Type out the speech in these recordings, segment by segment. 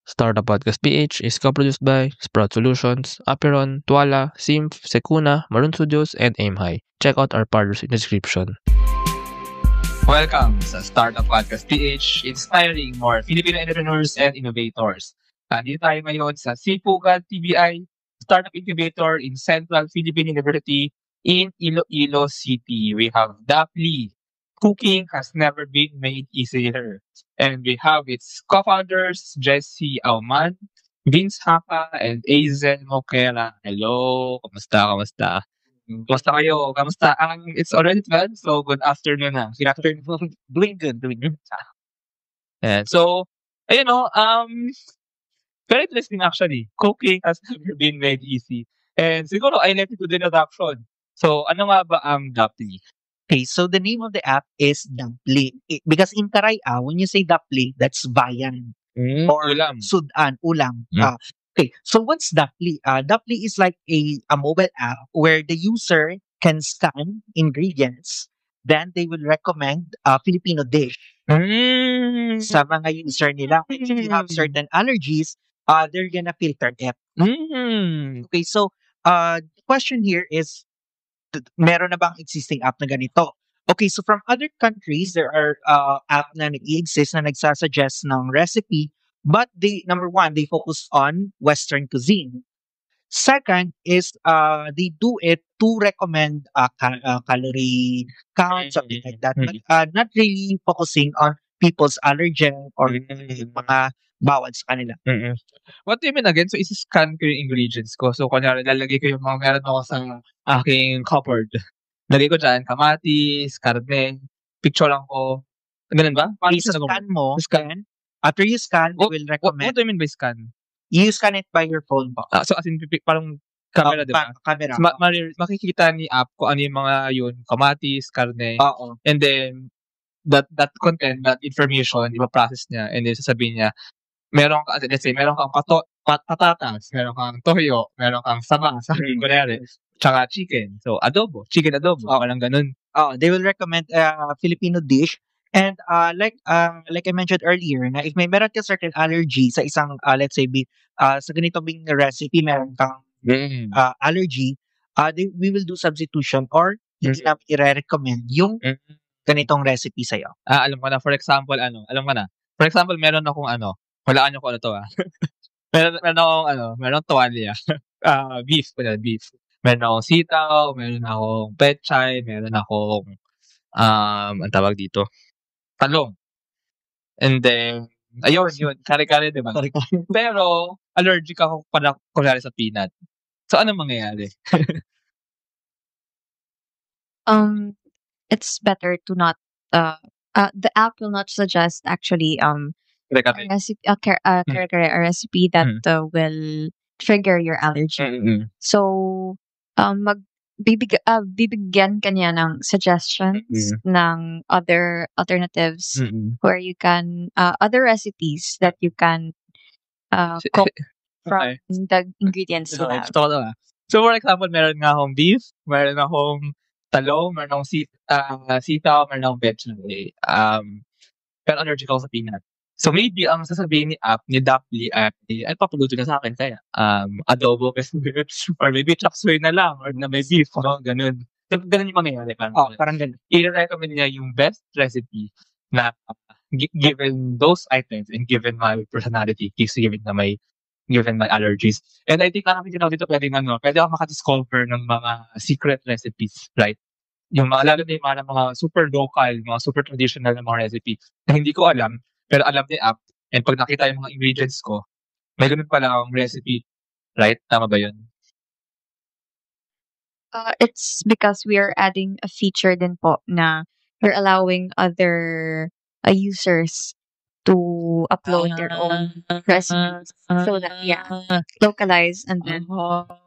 Startup Podcast PH is co-produced by Sprout Solutions, Aperon, Tuala, Simph, Secuna, Maroon Studios, and Aim High. Check out our partners in the description. Welcome sa Startup Podcast PH, inspiring more Filipino entrepreneurs and innovators. Dito tayo ngayon sa Sipugan TBI, Startup Incubator in Central Philippine University in Iloilo City. We have Dapli. Cooking has never been made easier. And we have its co-founders, Jesse Auman, Vince Hapa, and Azen Moquera. Hello! Kamusta? Kamusta kayo? Kamusta? It's already 12, so good afternoon na. Good afternoon. Doing good. And so, ayun o, very interesting actually. Cooking has never been made easy. And siguro, I let you do the introduction. So, ano nga ba ang Dapli? Okay, so the name of the app is Dapli. Because in Karaya, when you say Dapli, that's Bayan or Ulam. Sudan, Ulam. Mm. Okay, so what's Dapli? Dapli is like a mobile app where the user can scan ingredients, then they will recommend a Filipino dish sa mga user nila. If you have certain allergies, they're gonna filter it. Okay, so the question here is, meron na bang existing app na ganito? Okay, so from other countries, there are app na nag-i-exist na nagsasuggest ng recipe, but number one, they focus on Western cuisine. Second is they do it to recommend calorie count, something like that, but not really focusing on people's allergen or mga bawal sa kanila. What do you mean again? So, isi-scan ko yung ingredients ko. So, kunyari, lalagay ko yung mga meron ako sa aking cupboard. Lagay ko dyan, kamatis, karne, picturean ko. Ganun ba? Paano siya nagawa? I-scan mo, Scan? then after you scan, they What, will what recommend, do you mean by scan? you scan it by your phone po. So, as in, parang camera, di ba? Camera. So, makikita ni app kung ano yung mga yun, kamatis, karne, Oo. and then, that content, that information, ipa-process niya, and then sasabihin niya, let's say, meron kang patatas, meron kang toyo, meron kang saba, sabi ko na tsaka chicken. So, chicken adobo, parang ganun. They will recommend a Filipino dish. And like I mentioned earlier, na if meron ka certain allergy sa isang, let's say, sa ganitong recipe, meron kang allergy, we will do substitution or hindi namin i-recommend yung ganitong recipe sa'yo. Alam ko na, for example, For example, meron akong walaan nyo kung ano to meron tuwalya. Beef. Meron akong sitaw, meron akong pechay, meron akong, ang tawag dito, talong. And then, ayun, kare-kare, di ba? Pero, allergic ako pala, kunyari sa peanut. So, ano mangyayari? It's better to not the app will not suggest actually a Kare-kare. recipe a recipe that will trigger your allergy. So bibigyan ka niya ng suggestions ng other alternatives where you can other recipes that you can cook from the ingredients you have. So, for example, meron nga akong beef, meron akong talong, meron akong sitaw, meron akong pechay. Pero allergic ako sa peanut. So, maybe ang sasabihin ni app, ni Dapli, ay papaluto na sa akin kaya adobo kasi or maybe chop suey na lang or na may beef, ganun. So, ganun yung mangyayari. Parang ganun. I-recommend niya yung best recipe na given those items and given my personality, given my allergies. And I think dito pwede ako makadiscover ng mga secret recipes, right? Yung lalo na yung mga super local, mga super traditional na mga recipe na hindi ko alam, pero alam ni app, and pag nakita yung mga ingredients ko, may ganun pala akong recipe, right? Tama ba yun? It's because we are adding a feature din po na we're allowing other users to upload their own recipes so that localize and then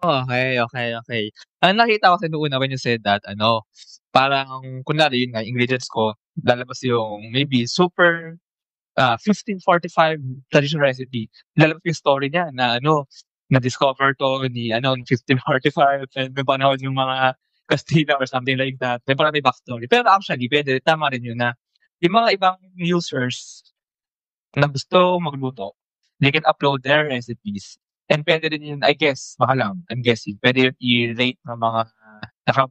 Okay. Ang nakita ko sa una when you said that, parang kunwari yun nga, ingredients ko, lalabas yung maybe super 1545 traditional recipe. Lalabas yung story niya na na-discover to ni 1545 and may panahon yung mga Castilla or something like that. May parang may backstory. Pero actually, pwede, tama rin yun na yung mga ibang users na gusto magluto, they can upload their recipes. And pwede rin yun, I guess, baka lang, I'm guessing, pwede yun i-rate ng mga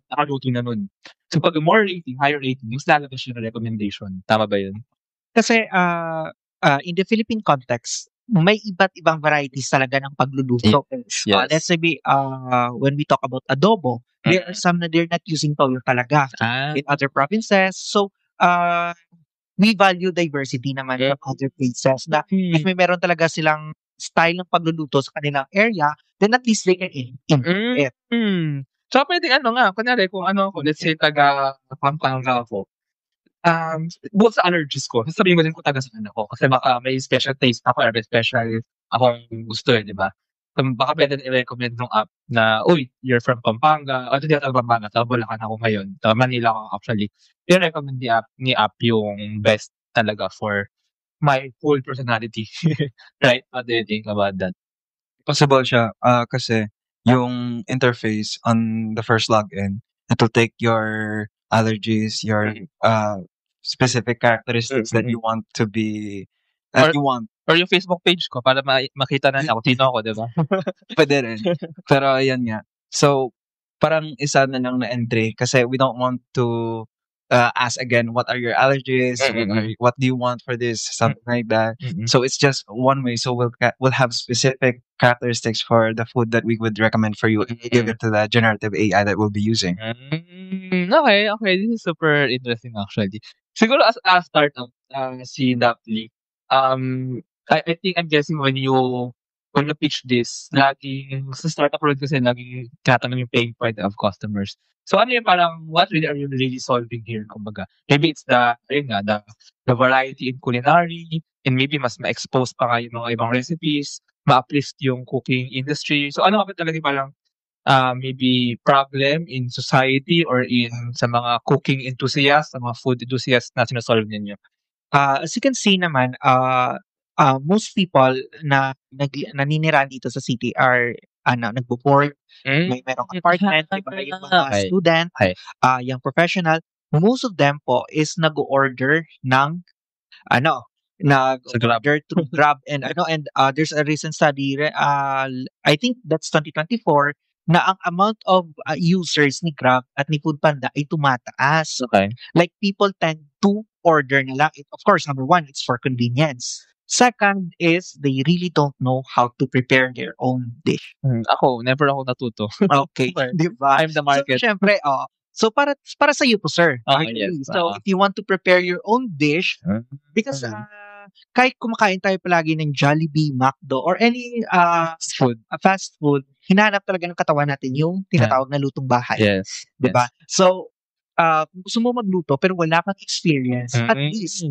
nakaluto na nun. So pag more rating, higher rating, mas lalabas yun na recommendation. Tama ba yun? Kasi in the Philippine context, may iba't ibang varieties talaga ng pagluluto. Let's say when we talk about adobo, there are some na they're not using toyo talaga in other provinces. So we value diversity naman from other places. Na if may meron talaga silang style ng pagluluto sa kanilang area, then at least they can implement it. So pwede kunyari kung let's say taga Pampanga ako, bukod sa allergies ko, sasabihin ko din kung taga saan ako. Kasi baka may special taste ako or may special akong gusto di ba? So, baka pwede i-recommend ng app na, uy, you're from Pampanga. Hindi ako taga Pampanga, taga Bulacan ako ngayon. Taga Manila ako actually. I-recommend ni app yung best talaga for my whole personality. Right? What do you think about that? Possible siya kasi yung interface on the first login, it will take your allergies, your specific characteristics that you want to be Or yung Facebook page ko para makita na ako sino ako, di ba? Pwede rin. Pero ayan nga. So, parang isa na lang na entry kasi we don't want to ask again, what are your allergies? What do you want for this? Something like that. So it's just one way. So we'll have specific characteristics for the food that we would recommend for you and give it to the generative AI that we'll be using. Okay. This is super interesting actually. Siguro as a startup, si Dapli, I think I'm guessing when you pitch this, laging sa startup world kasi laging tinatanong yung pain point of customers. So ano yung parang, what really are you really solving here? Kumbaga, maybe it's the variety in culinary, and maybe mas ma-expose pa nga yung mga ibang recipes, ma-uplift yung cooking industry. So ano ba talaga parang maybe problem in society or in sa mga cooking enthusiasts, sa mga food enthusiasts na sinasolve ninyo? As you can see naman, most people na naninirahan dito sa city are nagbo-board, may merong apartment, diba, yung mga student, yung professional. Most of them po is nag-order ng nag-order through Grab and there's a recent study, I think that's 2024, na ang amount of users ni Grab at ni Foodpanda ay tumataas. Okay. Like people tend to order na lang. Of course, number one, it's for convenience. Second is they really don't know how to prepare their own dish. Ako, never ako natuto. Okay, di ba? I'm the market. So, syempre, so para sa iyo po, sir. Yes. So, if you want to prepare your own dish, because kahit kumakain tayo palagi ng Jollibee, McDo, or any fast food, hinahanap talaga ng katawan natin yung tinatawag na lutong bahay. Yes. Diba? So, kung gusto mo magluto pero wala kang experience, at least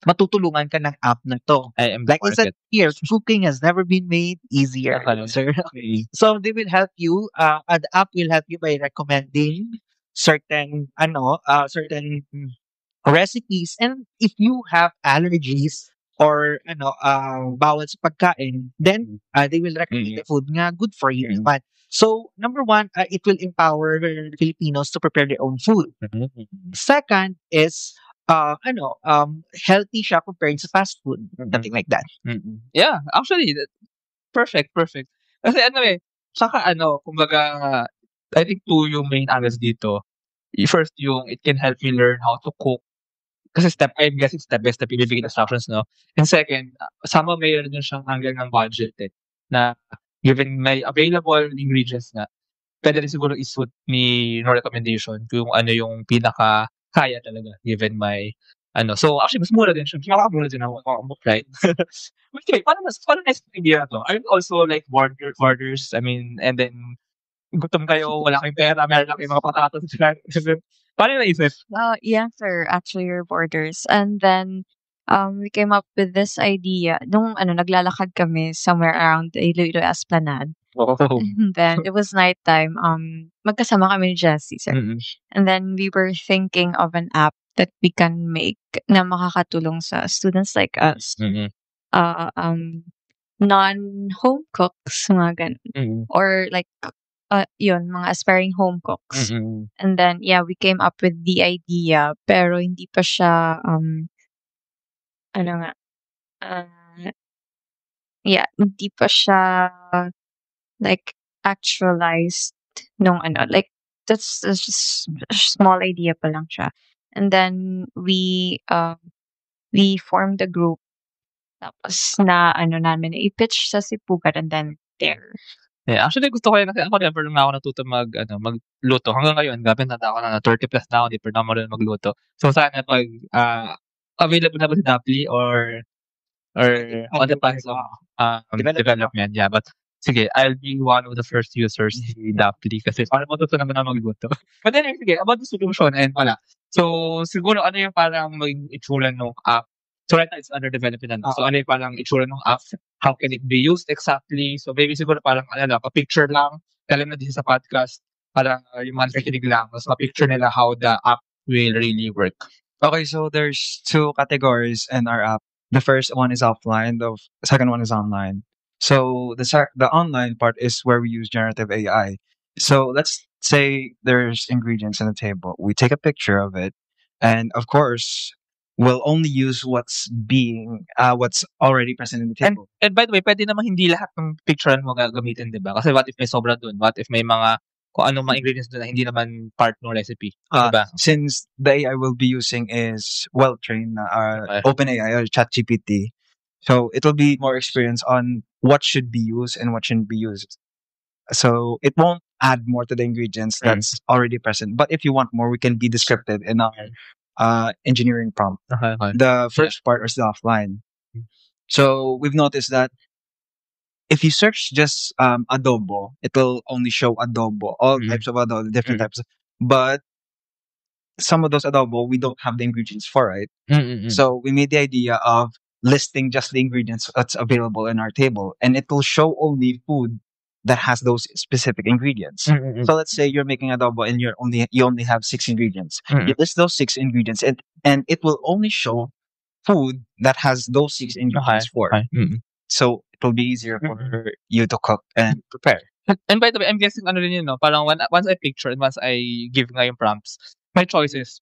matutulungan ka ng app na to. Like I said here, cooking has never been made easier, sir. So they will help you. The app will help you by recommending certain recipes, and if you have allergies or bawal sa pagkain, then they will recommend the food nga good for you. But so number one, it will empower Filipinos to prepare their own food. Second is healthy siya compared sa fast food. Something like that. Yeah, actually, perfect. Kasi saka kumbaga, I think two yung main angles dito. First, yung it can help me learn how to cook. Kasi I'm guessing step by step ibibigay instructions, no? And second, sama mayroon din siyang angle ng budget na given may available ingredients na, pwede rin siguro isuit ni no recommendation kung ano yung pinaka kaya talaga given my so actually mas mura din siya. Mura din ako, right? Okay, paano nice idea to? Are you also like borders? I mean, and then gutom kayo, wala kayong pera, meron lang kayong mga patatas. Paano naisip? Yeah, sir. Actually, your borders. And then, we came up with this idea. Nung naglalakad kami somewhere around Iloilo Esplanade. Oh. And then, it was nighttime. Magkasama kami ni Jessie, sir. And then, we were thinking of an app that we can make na makakatulong sa students like us. Non-home cooks, mga ganun. Or like, mga aspiring home cooks. And then, yeah, we came up with the idea, pero hindi pa siya, hindi pa siya like actualized nung like that's just a small idea pa lang siya. And then we formed a group tapos na namin i-pitch sa Sipugan and then there. Yeah, actually gusto ko yan kasi ako never nga ako natuto magluto. Hanggang ngayon, grabe tanda ko na 30 plus na ako, di pa na ako marunong magluto. So sana pag available na ba si Dapli or on the path of development. Yeah, but sige, I'll be one of the first users ni Dapli kasi para matuto naman ako magluto. But anyway, sige, about the solution and wala. So siguro ano yung parang maging itsura ng app? So right now it's under development na. So ano yung parang itsura ng app? How can it be used exactly? So maybe siguro parang pa-picture lang. Alam na din sa podcast, parang yung mga nakikinig lang, mas ma-picture nila how the app will really work. Okay, so there's two categories in our app. The first one is offline. The second one is online. So the online part is where we use generative AI. So let's say there's ingredients on the table. We take a picture of it, and of course, we'll only use what's already present in the table. And by the way, pwede naman hindi lahat ng picturean mo gagamitin, di ba? Kasi what if may sobra dun? What if may mga kung anong mga ingredients doon na hindi naman part ng recipe, di ba? Since the AI we'll be using is well-trained, Okay. OpenAI or ChatGPT, so it'll be more experience on what should be used and what shouldn't be used. So it won't add more to the ingredients that's already present. But if you want more, we can be descriptive in our engineering prompt. Okay. The first part is the offline. So we've noticed that if you search just adobo, it will only show adobo, all types of adobo, different types. But some of those adobo, we don't have the ingredients for, right? So we made the idea of listing just the ingredients that's available in our table, and it will show only food that has those specific ingredients. So let's say you're making adobo and you only have 6 ingredients. You list those 6 ingredients, and it will only show food that has those 6 ingredients for. So it will be easier for you to cook and prepare. And by the way, I'm guessing ano rin yun, no? Parang once I picture and once I give nga yung prompts, may choices.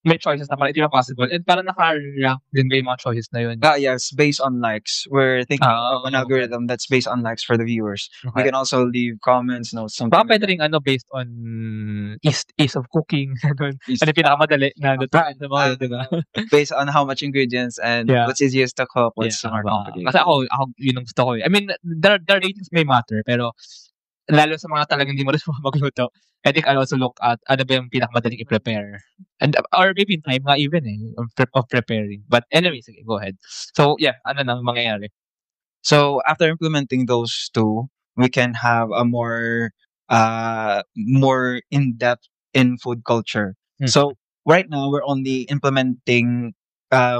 May choices na parang hindi na possible. And parang naka-rank din ba yung mga choices na yun? Yes, based on likes. We're thinking of an algorithm that's based on likes for the viewers. We can also leave comments, something. Baka pwede rin based on ease of cooking. Ano yung pinakamadali na lutuin sa mga, di ba? Based on how much ingredients and what's easiest to cook, what's more complicated. Kasi ako yun ang gusto ko eh. I mean, the ratings may matter, pero lalo sa mga talagang hindi mo rin magluto, I think I'll also look at ano ba yung pinakamadaling i-prepare. And, or maybe in time nga even of preparing. But anyway, sige, go ahead. So, yeah, ano nang mangyayari? So, after implementing those two, we can have a more in-depth in food culture. So, right now, we're only implementing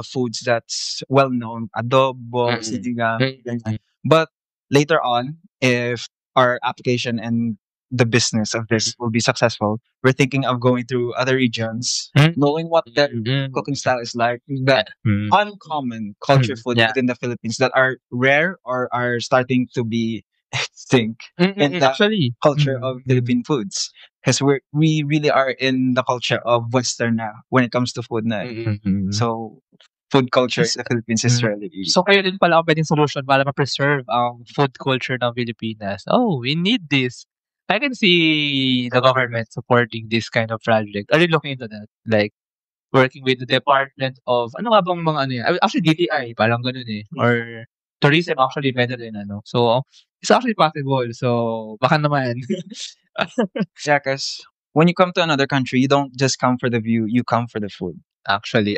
foods that's well-known, adobo, sinigang, ganyan. But later on, if our application and the business of this will be successful, we're thinking of going through other regions, knowing what their cooking style is like, that uncommon culture food within the Philippines that are rare or are starting to be extinct in the culture of Philippine foods. Because we really are in the culture of Western now when it comes to food na. So food culture in the Philippines is really easy. So kayo din pala ang pwedeng solution para ma-preserve ang food culture ng Pilipinas. Oh, we need this. I can see the government supporting this kind of project. Are you looking into that? Like, working with the Department of, ano nga bang mga ano yan? Actually, DTI, parang ganun eh. Or tourism, actually, better din, So, it's actually possible. So, baka naman. Yeah, because when you come to another country, you don't just come for the view, you come for the food. Actually.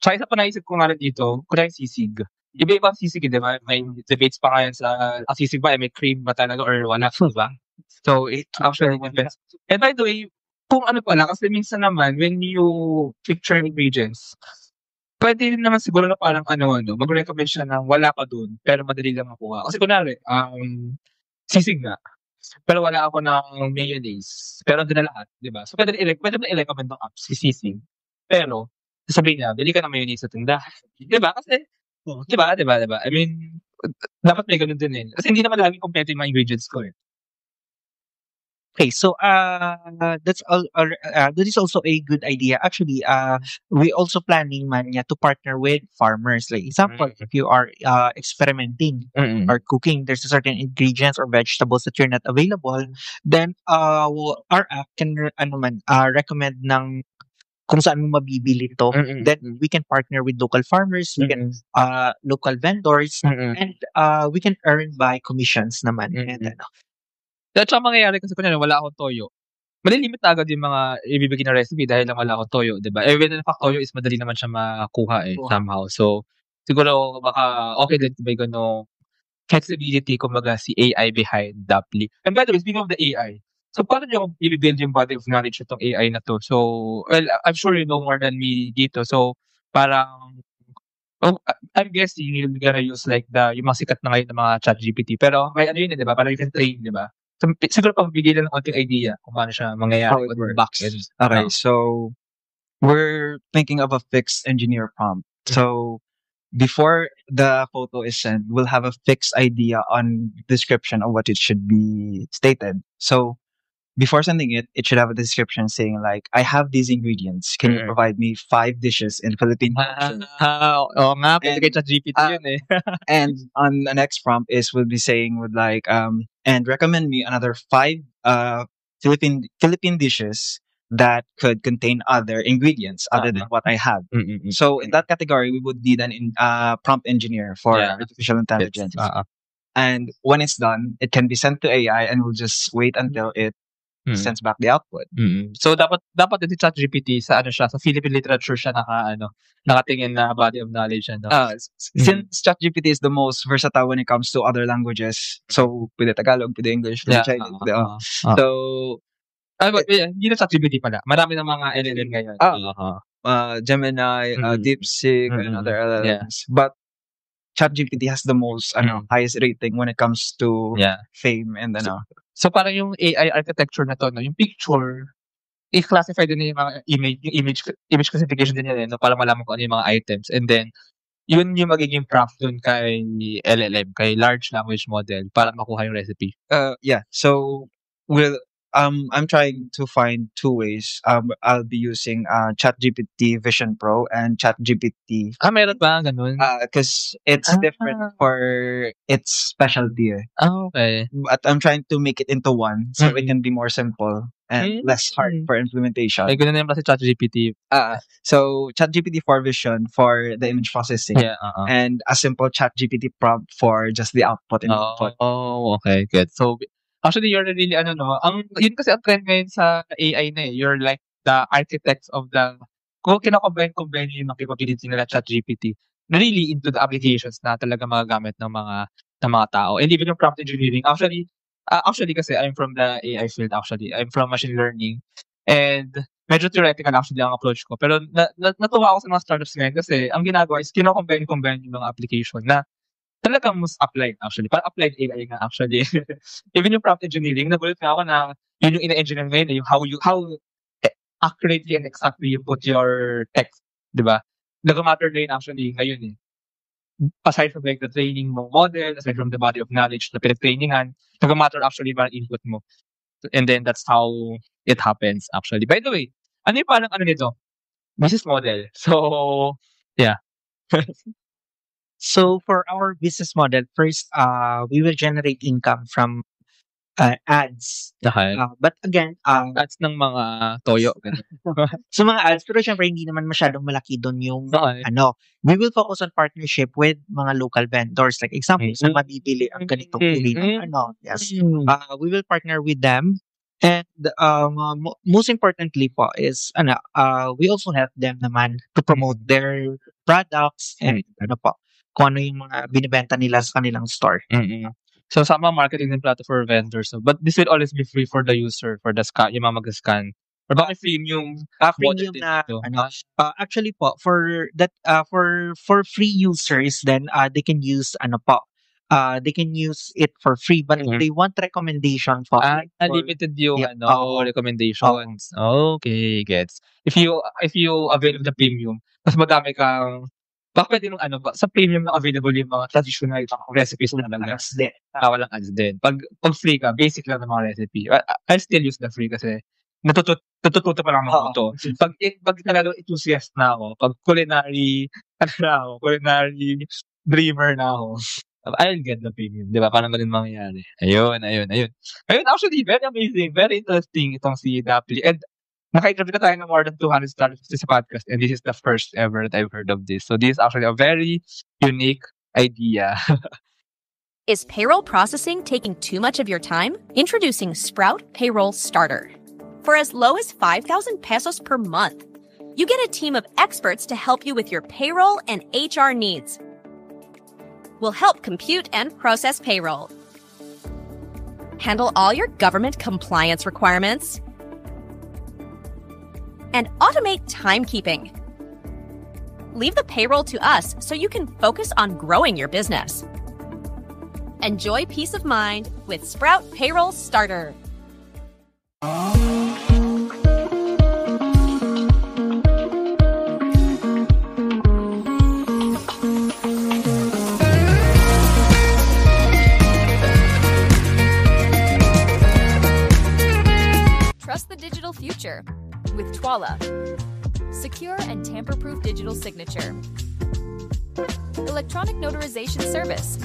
Tsaka isa pa naisip ko nga rin dito, kung sisig. Iba-iba ang sisig, di ba? May debates pa kaya sa, ang sisig ba, may cream ba talaga or wala, di ba? So, it actually depends. And by the way, kung ano pala, kasi minsan naman, when you picture ingredients, pwede rin naman siguro na parang mag-recommend siya na wala pa dun, pero madali lang makuha. Kasi kunwari, sisig nga, pero wala ako ng mayonnaise, pero doon na lahat, di ba? So, pwede na i-recommend ng apps, si sisig. Pero, sasabihin niya, bili ka ng mayonnaise sa tindahan. Di ba? Kasi, di ba? I mean, dapat may ganun din eh. Kasi hindi naman laging kompleto yung mga ingredients ko eh. Okay, so that's all. That is also a good idea. Actually, we also planning man to partner with farmers. Like example, if you are experimenting Mm. or cooking, there's a certain ingredients or vegetables that you're not available. Then our app can recommend ng kung saan mo mabibili to. Then we can partner with local farmers, we can local vendors, and we can earn by commissions naman. And At saka mangyayari kasi kunyari wala akong toyo, malilimit na agad yung mga ibibigay na recipe dahil lang wala akong toyo, 'di ba? Eh, when in fact toyo is madali naman siya makuha, somehow. So, siguro baka okay din may gano'ng flexibility kumbaga si AI behind Dapli. And by the way, speaking of the AI, so paano niyo ibi-build yung body of knowledge nitong AI na 'to? So, well, I'm sure you know more than me dito. So, parang I'm guessing you're gonna use like yung mga sikat na ngayon na mga ChatGPT. Pero may ano yun, 'di ba? Parang you can train, 'di ba? So, siguro pagbigay lang ng konting idea kung paano siya mangyayari. How it works. Okay, so we're thinking of a fixed engineer prompt. So before the photo is sent, we'll have a fixed idea on description of what it should be stated. So before sending it, it should have a description saying like, I have these ingredients. Can you provide me 5 dishes in Philippine culture? Oo nga, pwede And, kay ChatGPT yun eh. And on the next prompt is we'll be saying with like and recommend me another 5 Philippine dishes that could contain other ingredients other than what I have. So in that category, we would need an prompt engineer for Yeah. artificial intelligence. Oo. And when it's done, it can be sent to AI, and we'll just wait until it sends back the output. So dapat din si ChatGPT sa ano siya, sa Philippine literature siya nakatingin na body of knowledge ano. Since ChatGPT is the most versatile when it comes to other languages, so pwede Tagalog, pwede English, pwede Chinese, pwede, so but hindi na ChatGPT pala. Marami ng mga LLM ngayon. Gemini, DeepSeek, and other LLMs. But ChatGPT has the most highest rating when it comes to fame and So parang yung AI architecture na to, no, yung picture, i-classify din yung mga image classification din yan, no, para malaman kung ano yung mga items. And then, yun yung magiging prompt dun kay LLM, kay large language model, para makuha yung recipe. Yeah. So I'm trying to find 2 ways. I'll be using ChatGPT Vision Pro and ChatGPT. Meron ba ganun? Because it's different for its specialty. Okay. But I'm trying to make it into one so it can be more simple and less hard for implementation. May ganun na yung kasi ChatGPT. So ChatGPT for Vision for the image processing. Yeah. And a simple ChatGPT prompt for just the output and input. Oh, okay, good. So actually, you're really yun kasi ang trend ngayon sa AI na eh. You're like the architects of kung kina-combine yung mga capability nila ChatGPT, really into the applications na talaga magagamit ng mga tao. And even yung prompt engineering, actually kasi I'm from the AI field actually. I'm from machine learning. And medyo theoretical actually ang approach ko. Pero natuwa ako sa mga startups ngayon kasi ang ginagawa is kina-combine yung mga application na talagang mas applied actually. Parang applied AI nga actually. Even yung prompt engineering, nagulat nga ako na yun yung ina-engineer ngayon, yung how accurately and exactly you put your text, di ba? Nag-matter na yun actually ngayon eh. Aside from like the training mo model, aside from the body of knowledge na pinag-trainingan, nag-matter actually yung input mo. And then that's how it happens actually. By the way, ano yung parang nito? Business model. So, yeah. So for our business model, first, we will generate income from ads. Okay. But again, Ads ng mga toyo. so mga ads, pero syempre hindi naman masyadong malaki doon yung Okay. we will focus on partnership with mga local vendors. Like example, sa mabibili ang ganitong uri ng yes. We will partner with them. And most importantly po is we also help them naman to promote their products and kung ano yung mga binibenta nila sa kanilang store. So sama marketing din plato for vendors. So, but this will always be free for the user, for the scan, yung mga mag-scan. Or bakit freemium? Premium na actually po for that for free users then they can use they can use it for free, but if they want recommendation po, unlimited yung recommendations. Okay, gets. If you avail of the premium, mas madami kang Baka pwede nung sa premium na available yung mga traditional recipes na talaga. Din. Walang ads din. Pag free ka, basic lang ng mga recipe. I'll still use the free kasi natututo pa lang ako to. Pag talagang enthusiast na ako, pag culinary dreamer na ako, I'll get the premium. Di ba? Parang ganun mangyayari. Ayun. Actually, very amazing. Very interesting itong si Dapli. And naka-interview na tayo ng more than 200 stars sa podcast, and this is the first ever that I've heard of this. So this is actually a very unique idea. Is payroll processing taking too much of your time? Introducing Sprout Payroll Starter. For as low as 5,000 pesos per month, you get a team of experts to help you with your payroll and HR needs. We'll help compute and process payroll, handle all your government compliance requirements, and automate timekeeping. Leave the payroll to us so you can focus on growing your business. Enjoy peace of mind with Sprout Payroll Starter. Trust the digital future with Twala. Secure and tamper-proof digital signature. Electronic notarization service.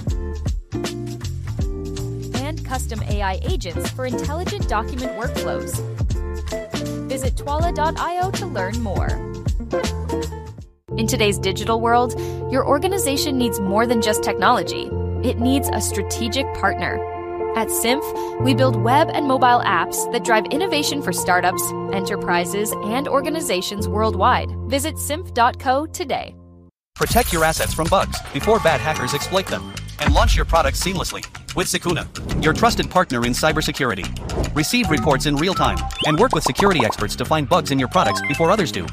And custom AI agents for intelligent document workflows. Visit twala.io to learn more. In today's digital world, your organization needs more than just technology. It needs a strategic partner. At Symph, we build web and mobile apps that drive innovation for startups, enterprises, and organizations worldwide. Visit symph.co today. Protect your assets from bugs before bad hackers exploit them. And launch your products seamlessly with Secuna, your trusted partner in cybersecurity. Receive reports in real time and work with security experts to find bugs in your products before others do.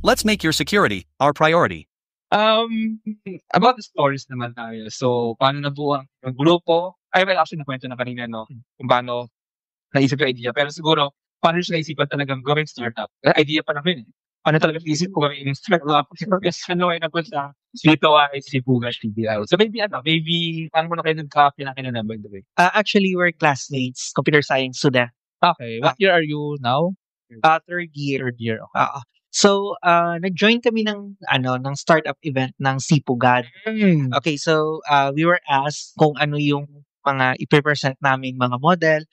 Let's make your security our priority. About the stories naman tayo. So, paano nabuo ang grupo? Actually, nakwento na kanina, no? Kung paano naisip yung idea. Pero siguro, paano siya naisipan talagang gawing startup? Idea pa namin eh. Paano talaga naisip ko gawing startup? Ano kayo nagpunta? Dito ay si Pugas TBI. So maybe, paano mo na kayo nagka-pinakina by the way? Actually, we're classmates, computer science student. Okay. What year are you now? Third year. Third year. Okay. So, nag-join kami ng startup event ng Sipugad. Okay, so we were asked kung ano yung mga i-present namin mga model.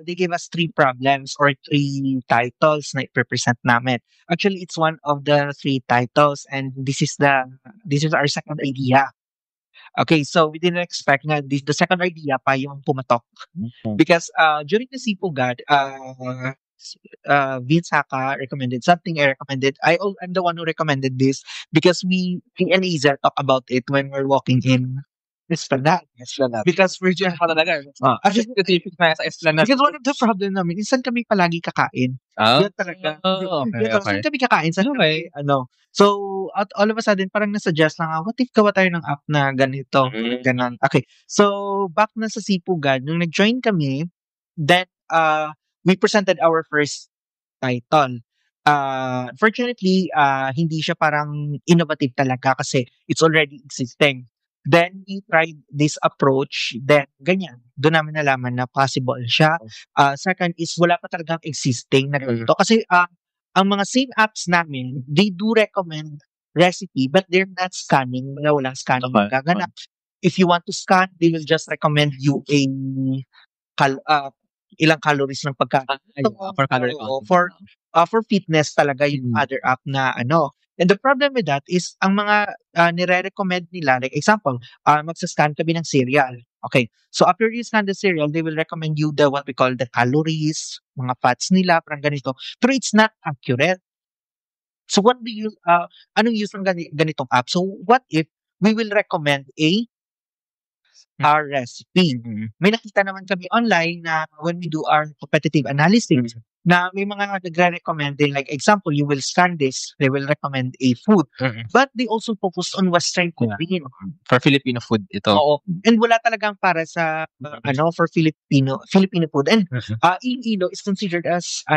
They gave us 3 problems or 3 titles na i-present namin. Actually, it's one of the 3 titles, and this is our second idea. Okay, so we didn't expect na the second idea pa yung pumatok. Because during the Sipugad, Vince Haka recommended something. I'm the one who recommended this because we and Azer talk about it when we're walking in Esplanade. Because we're just because one of the problem namin, insan kami palagi kakain. Yun talaga. Okay. Saan kami kakain? Saan kami, So, at all of a sudden, parang nasuggest lang, what if gawa tayo ng app na ganito? Ganon. Okay. So, back na sa Sipugad, nung nag-join kami, then, we presented our first title. Fortunately, hindi siya parang innovative talaga kasi it's already existing. Then, we tried this approach. Then, ganyan. Doon namin nalaman na possible siya. Second is, wala pa talagang existing na ganito. Kasi, ang mga same apps namin, they do recommend recipe, but they're not scanning. Walang scanning gaganap. If you want to scan, they will just recommend you ilang calories ng pagkain. For calorie For fitness talaga yung other app na And the problem with that is, ang mga nire-recommend nila, like example, magsascan kami ng cereal. Okay. So after you scan the cereal, they will recommend you what we call the calories, mga fats nila, parang ganito. Pero it's not accurate. So what do you, anong use ng ganitong app? So what if we will recommend our recipe? May nakita naman kami online na when we do our competitive analysis, na may mga nagre-recommend din, like example, you will scan this, they will recommend a food. But they also focus on Western cuisine. For Filipino food, ito. Oo. And wala talagang para sa, for Filipino food. And Iloilo is considered as,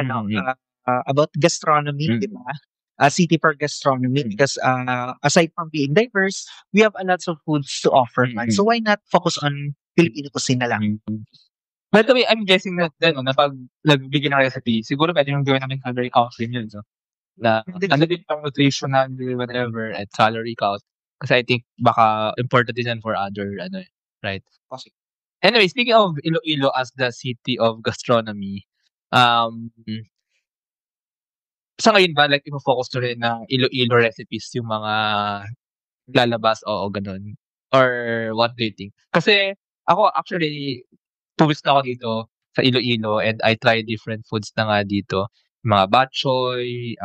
about gastronomy, di ba? a city for gastronomy because aside from being diverse, we have a lots of foods to offer, man. So why not focus on Filipino cuisine na lang? By the way, I'm guessing that na pag nagbigay ng recipe, siguro pwede nang gawin namin calorie counting yun, no? Na ano din pang nutritional, whatever, at calorie count. Kasi I think baka important din yan for other, right? Anyway, speaking of Iloilo as the city of gastronomy, sa ngayon ba, like, focus to rin ng Iloilo recipes yung mga lalabas, oo, ganun? Or what do you think? Kasi ako actually, 2 weeks na ako dito sa Iloilo and I tried different foods na nga dito. Mga bok choy,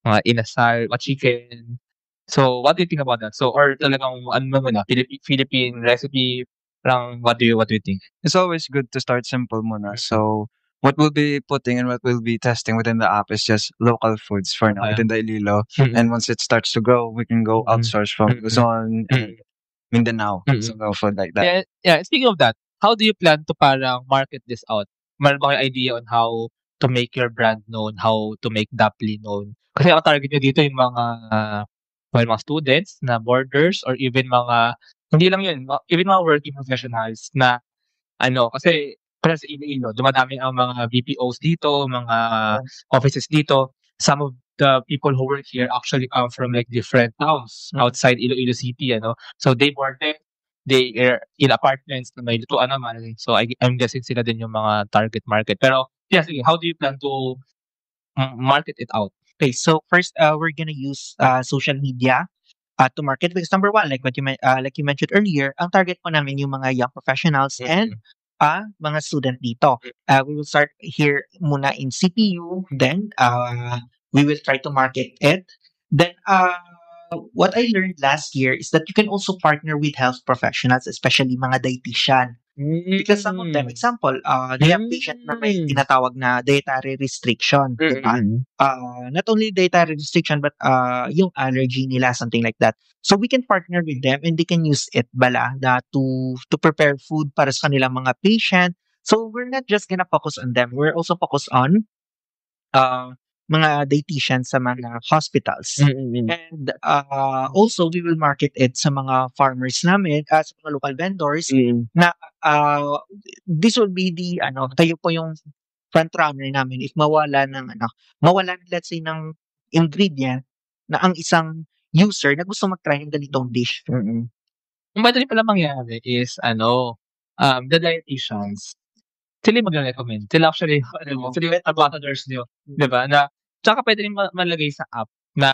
mga inasal, mga chicken. So, what do you think about that? So, or talagang ano naman na, Philippine recipe, parang what do you think? It's always good to start simple muna. So, what we'll be putting and what we'll be testing within the app is just local foods for now Okay. within the Iloilo. Mhm. And once it starts to grow, we can go Mhm. outsource from Mhm. Luzon and Mindanao. Mhm. So, go food like that. Yeah, speaking of that, how do you plan to parang market this out? Meron ba kayong idea on how to make your brand known, how to make Dapli known? Kasi ang target nyo dito yung mga students na boarders or even hindi lang yun, even mga working professionals na kasi sa Iloilo, dumadami ang mga BPOs dito, mga offices dito. Some of the people who work here actually come from like different towns outside Iloilo City, So they boarded, they are in apartments na may lutuan naman. So I'm guessing sila din yung mga target market. Pero yeah, sige, how do you plan to market it out? Okay, so first, we're gonna use social media to market because number one, like like you mentioned earlier, ang target po namin yung mga young professionals and mga student dito. We will start here muna in CPU, then we will try to market it. Then what I learned last year is that you can also partner with health professionals, especially mga dietitian. Because some of them, example, they have patient na may tinatawag na dietary restriction, diba? Not only dietary restriction, but yung allergy nila, something like that. So we can partner with them and they can use it to prepare food para sa kanilang mga patient. So we're not just gonna focus on them. We're also focused on mga dietitians sa mga hospitals. And also, we will market it sa mga farmers namin, sa mga local vendors na this will be kayo po yung front runner namin if mawalan, let's say, ng ingredient na ang isang user na gusto mag-try ng ganitong dish. Ang madali pala mangyari is, the dietitians, sila yung magre-recommend. Sila actually, sila yung ambassadors nyo. Diba? Tsaka pwede rin malagay sa app na,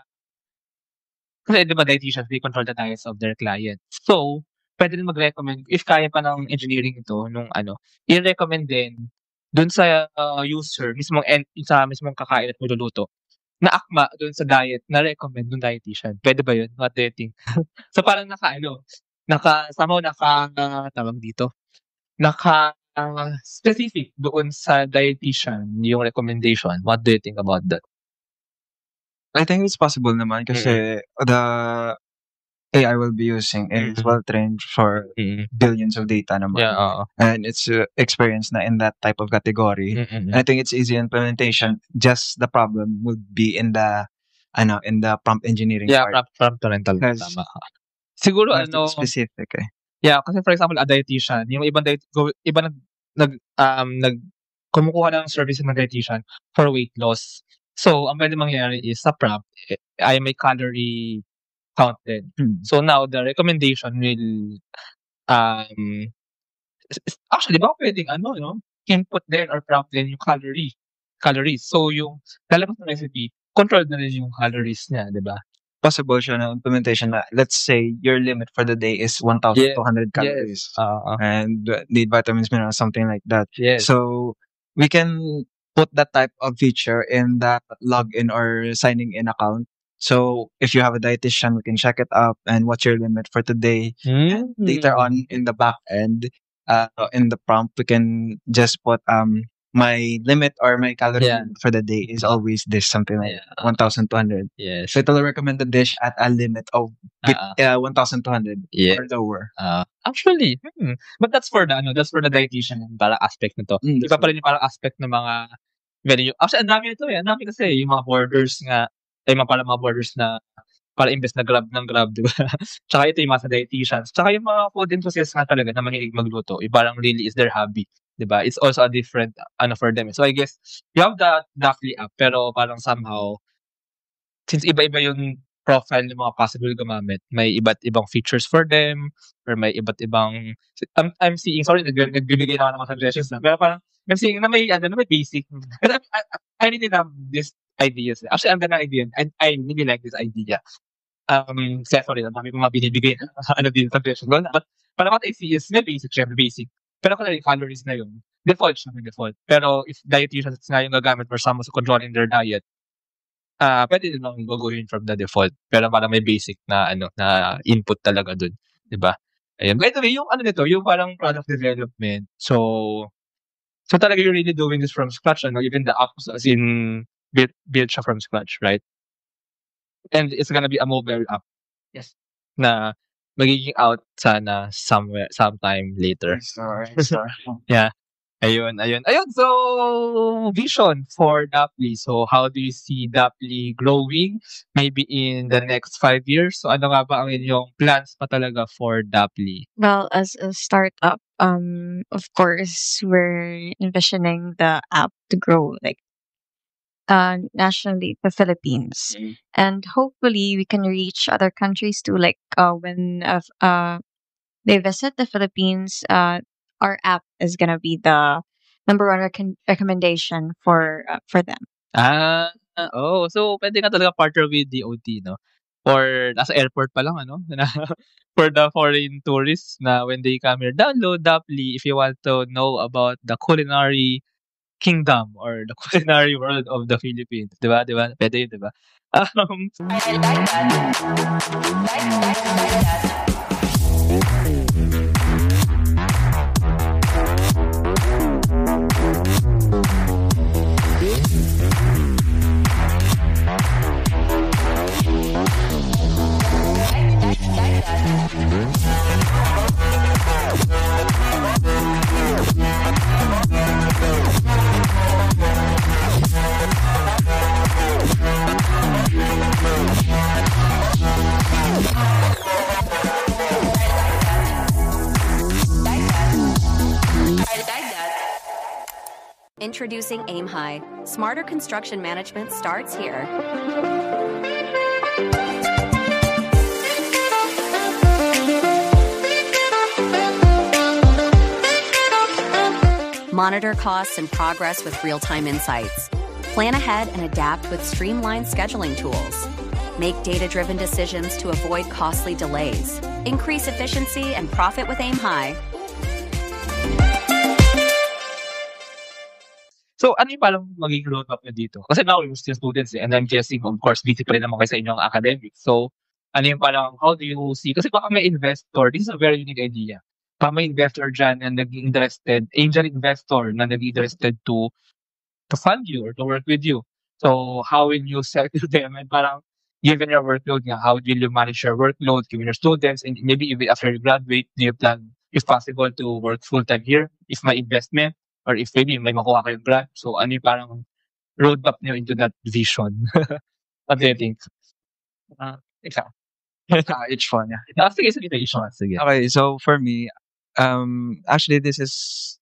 kasi diba dietitians, they control the diets of their clients. So, pwede rin mag-recommend, if kaya pa ng engineering ito, i-recommend din dun sa user, sa mismong kakain at magluluto, na akma dun sa diet na recommend ng dietitian. Pwede ba yun? What do you think? So parang tawag dito, specific doon sa dietitian yung recommendation. What do you think about that? I think it's possible naman kasi the AI will be using is well trained for billions of data naman. Yeah, And it's experienced na in that type of category. And I think it's easy implementation. Just the problem would be in the prompt engineering part. prompt parental. Because Tama. Siguro specific eh. Yeah, kasi for example, a dietitian, yung ibang kumukuha ng service ng dietitian for weight loss. So, ang pwede mangyari is sa prompt ay may calorie counted. So now the recommendation will actually baka pwedeng input din or prompt din yung calories. So yung lalabas ng recipe, controlled na rin yung calories niya, di ba? Possible siya na implementation na, let's say your limit for the day is 1,200 calories. And need vitamins, minerals, something like that. Yes. So we can put that type of feature in that login or signing in account. So if you have a dietitian, we can check it up and what's your limit for today. And later on in the back end, in the prompt, we can just put my limit or my calorie for the day is always this, something like 1,200. Yes. So it'll recommend the dish at a limit of 1,200 or lower. Actually, but that's for the dietitian para aspect nito. Iba pa rin yung parang aspect ng mga venue. Actually, ang dami nito eh. Ang dami kasi yung mga borders nga, mga borders na para imbes na grab ng grab, di ba? Tsaka ito yung mga sa dietitians. Tsaka yung mga food enthusiasts nga talaga na mahilig magluto. Yung parang really is their hobby. Di ba? It's also a different, for them. So I guess, you have the Duckly app, pero parang somehow, since iba-iba yung profile ng mga possible gumamit, may iba't ibang features for them, or may iba't ibang, I'm seeing, sorry, nagbibigay na ako ng mga suggestions na, pero parang, I'm seeing na may, na may basic. Kasi I really love this ideas. Actually, ang ganda ng idea, and I really like this idea. Sorry, ang dami kong mga binibigay na, din, suggestions. But, parang what I see is, may basic, syempre basic. Pero kung calories na yun, default siya, may default. Pero if dietitians nga yung gagamit for someone to controlling their diet, pwede din lang guguhin from the default. Pero parang may basic na na input talaga dun, 'di ba? Ayun. By the way, yung nito, yung parang product development. So talaga you're really doing this from scratch, even the apps as in build siya from scratch, right? And it's gonna be a mobile app. Yes. Na magiging out sana sometime later. Sure. Yeah. Ayun. So, vision for Dapli. So, how do you see Dapli growing? Maybe in the next 5 years? So, ano nga ba ang inyong plans pa talaga for Dapli? Well, as a startup, of course, we're envisioning the app to grow like nationally, the Philippines, and hopefully we can reach other countries too. Like when they visit the Philippines, our app is gonna be the number one recommendation for them. So pwede ka talaga partner with DOT, no? Or nasa airport pa lang, for the foreign tourists na when they come here, download Dapli if you want to know about the culinary kingdom or the culinary world of the Philippines. Diba? Pwede yun, diba? Introducing Aim High. Smarter construction management starts here. Monitor costs and progress with real-time insights. Plan ahead and adapt with streamlined scheduling tools. Make data-driven decisions to avoid costly delays. Increase efficiency and profit with Aim High. So, ano yung parang magiging roadmap nyo dito? Kasi now, we're still students and I'm guessing, of course, busy pa rin naman kayo sa inyong academics. So, ano yung parang, how do you see? Kasi baka may investor, this is a very unique idea. Baka may investor dyan na naging interested, angel investor na naging interested to fund you or to work with you. So, how will you settle them? And parang, given your workload nga, how will you manage your workload given your students? And maybe even after you graduate, do you plan, if possible, to work full-time here? If may investment? Or if maybe may makuha kayong grant. So, ano yung parang roadmap nyo into that vision? What do you think? Ikaw. Each one, yeah. Sige, each one. Sige. Okay, so for me, actually this is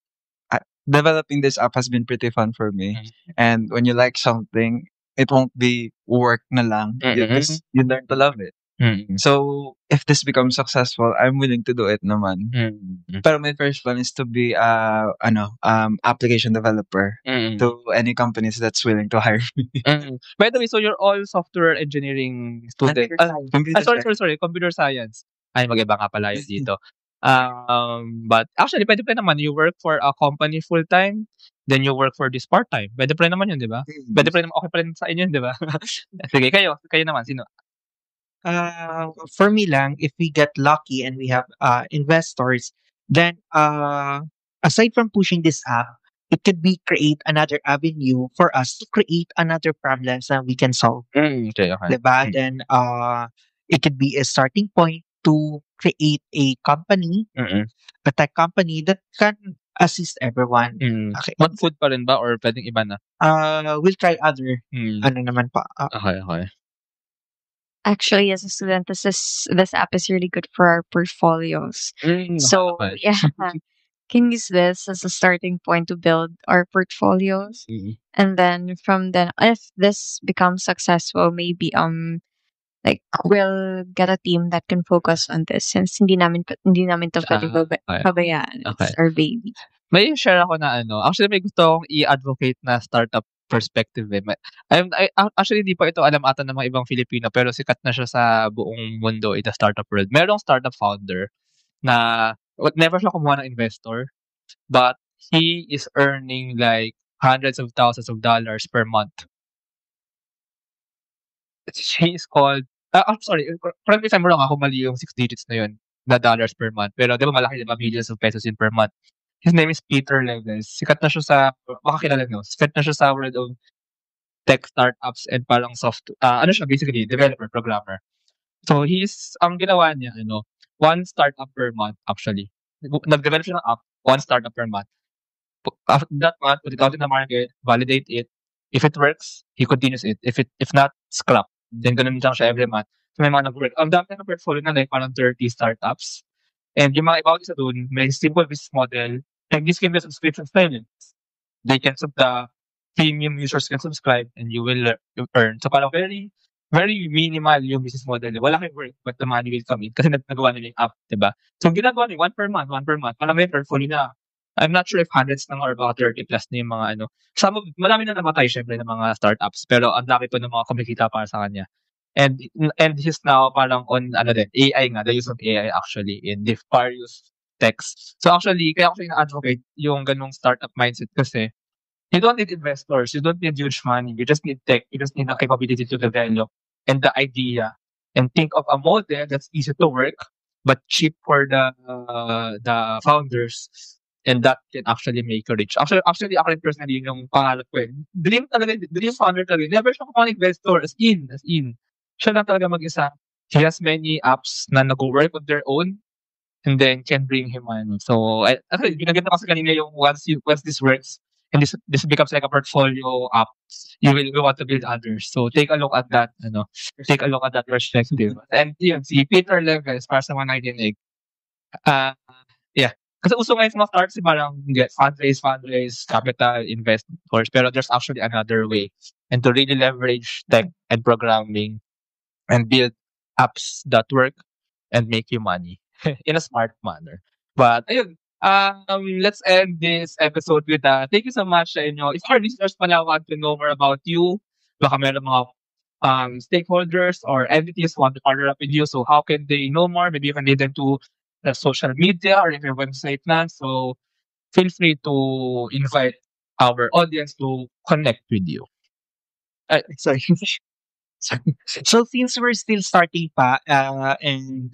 developing this app has been pretty fun for me. And when you like something, it won't be work na lang. You learn to love it. So if this becomes successful, I'm willing to do it naman. Pero my first plan is to be application developer to any companies that's willing to hire me. By the way, so you're all software engineering student. Sorry, computer science. Ay, mag-iba nga pala yun dito. But actually, pwede pa naman, you work for a company full-time, then you work for this part-time. Pwede pa rin naman yun, di ba? Pwede pa rin, okay pa rin sa inyo, di ba? Sige, kayo naman, sino? For me lang, if we get lucky and we have investors, then aside from pushing this app, it could be create another avenue for us to create another problems that we can solve. Okay. Diba? Then it could be a starting point to create a company, a tech company that can assist everyone. Okay. What food pa rin ba or pwedeng iba na? We'll try other, Hmm. ano naman pa. Okay. Actually, as a student, this app is really good for our portfolios. So Okay. yeah, can use this as a starting point to build our portfolios, and then from then, if this becomes successful, maybe like we'll get a team that can focus on this since hindi namin to pwedeng Okay. pabayaan. Okay. It's our baby. May share ako na actually may gusto akong i-advocate na startup perspective eh. Actually hindi pa ito alam ata ng mga ibang Filipino pero sikat na siya sa buong mundo in the startup world. Merong startup founder na never siya kumuha ng investor but he is earning like hundreds of thousands of dollars per month. He is called I'm sorry, correct me if I'm wrong, ako mali yung 6 digits na yun na dollars per month. Pero di ba malaki, di ba millions of pesos yun per month. His name is Peter Leves. Sikat na siya sa, baka kilala nyo, sikat na siya sa world of tech startups and parang ano siya basically, developer, programmer. So ang ginawa niya, one startup per month actually. Nag-develop siya ng app, one startup per month. After that month, put it out in the market, validate it. If it works, he continues it. If not, scrap. Then ganun lang siya every month. So may mga nag-work. Ang dami na portfolio na like parang 30 startups. And yung mga ibang isa doon, may simple business model. Like this can be a subscription style. They can the premium users can subscribe and you will earn. So parang very, very minimal yung business model. Wala kang work but the money will come in kasi nagawa nila yung app, diba? So ginagawa nila, one per month. Parang may portfolio na. I'm not sure if hundreds lang or about 30 plus na yung mga marami na namatay syempre ng mga startups pero ang dami pa ng mga kumikita para sa kanya. And he's now parang on AI nga, the use of AI actually in the various techs. So actually, kaya ako ina-advocate yung ganung startup mindset kasi you don't need investors, you don't need huge money, you just need tech, you just need the capability to develop and the idea and think of a model that's easy to work but cheap for the founders. And that can actually make you rich. Actually, ako rin personally, yung pangarap ko dream founder talaga. Never siya kung investor, as in. Siya lang talaga mag-isa. He has many apps na nag-work on their own and then can bring him money. So, actually, ginaganda kasi kanina yung once this works and this becomes like a portfolio app, you will want to build others. So, take a look at that, take a look at that perspective. And yun, si Peter Leves, para sa mga nakikinig, yeah. Kasi uso ngayon sa mga startups, parang fundraise, capital, investors. Pero there's actually another way. And to really leverage tech and programming and build apps that work and make you money in a smart manner. But ayun, let's end this episode with thank you so much sa inyo. If our listeners pa na want to know more about you, baka meron mga stakeholders or entities want to partner up with you. So how can they know more? Maybe you can lead them to the social media or if your website na. So feel free to invite our audience to connect with you. Sorry. So since we're still starting pa and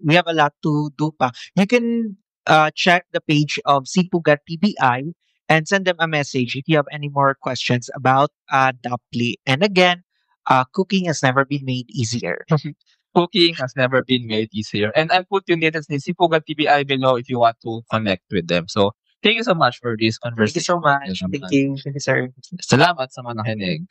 we have a lot to do pa, you can check the page of Sipugat TBI and send them a message if you have any more questions about Dapli. And again, cooking has never been made easier. Cooking has never been made easier. And I'll put yung details ni Sipugat TBI below if you want to connect with them. So, thank you so much for this conversation. Thank you so much. Thank you, sir. Salamat sa mga nakinig.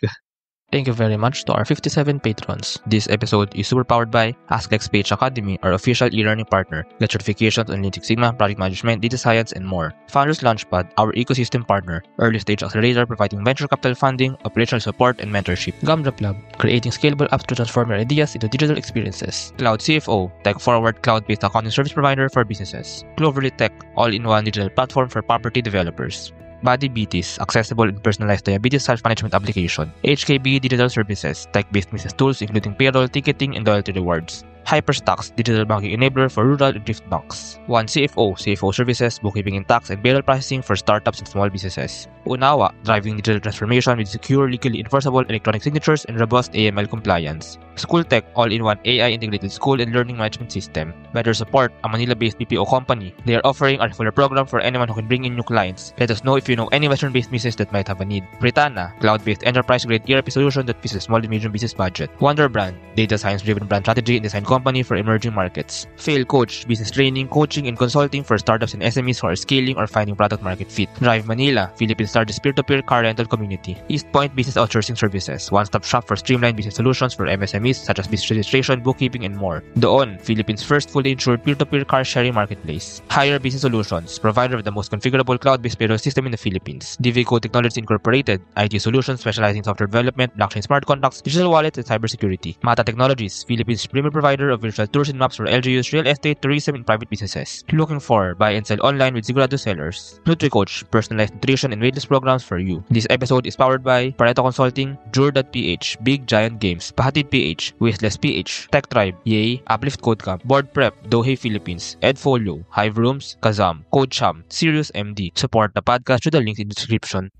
Thank you very much to our 57 patrons. This episode is super powered by AskXPH Academy, our official e-learning partner. Get certifications on Lean Six Sigma, project management, data science, and more. Founders Launchpad, our ecosystem partner. Early stage accelerator providing venture capital funding, operational support, and mentorship. Gumdrop Lab, creating scalable apps to transform your ideas into digital experiences. Cloud CFO, tech-forward cloud-based accounting service provider for businesses. Cloverly Tech, all-in-one digital platform for property developers. Body BTs, accessible and personalized diabetes self-management application. HKB Digital Services, tech-based business tools including payroll, ticketing, and loyalty rewards. Hyperstocks, digital banking enabler for rural and thrift banks. One CFO, CFO services, bookkeeping and tax, and payroll processing for startups and small businesses. Unawa, driving digital transformation with secure, legally enforceable electronic signatures and robust AML compliance. SchoolTech, all-in-one AI-integrated school and learning management system. Better Support, a Manila-based BPO company. They are offering a referral program for anyone who can bring in new clients. Let us know if you know any Western-based business that might have a need. Britana, cloud-based enterprise-grade ERP solution that fits a small and medium business budget. Wonder Brand, data science-driven brand strategy and design company for emerging markets. Fail Coach, business training, coaching, and consulting for startups and SMEs who are scaling or finding product market fit. Drive Manila, Philippines' largest peer-to-peer car rental community. East Point Business Outsourcing Services, one-stop shop for streamlined business solutions for MSMEs such as business registration, bookkeeping, and more. Doon, Philippines' first fully insured peer-to-peer car sharing marketplace. Hire Business Solutions, provider of the most configurable cloud-based payroll system in the Philippines. DVCo Technologies Incorporated, IT solutions specializing in software development, blockchain smart contracts, digital wallets, and cybersecurity. Mata Technologies, Philippines' premier provider of virtual tours and maps for LGUs, real estate, tourism, and private businesses. Looking for buy and sell online with Sigurado sellers. NutriCoach, personalized nutrition and weight loss programs for you. This episode is powered by Pareto Consulting, Jure.ph, Big Giant Games, Pahatid PH, Wishless PH, Tech Tribe, Yay, Uplift Code Camp, Board Prep, Dohe Philippines, Edfolio, Hive Rooms, Kazam, Code Sham, Sirius MD. Support the podcast through the link in the description.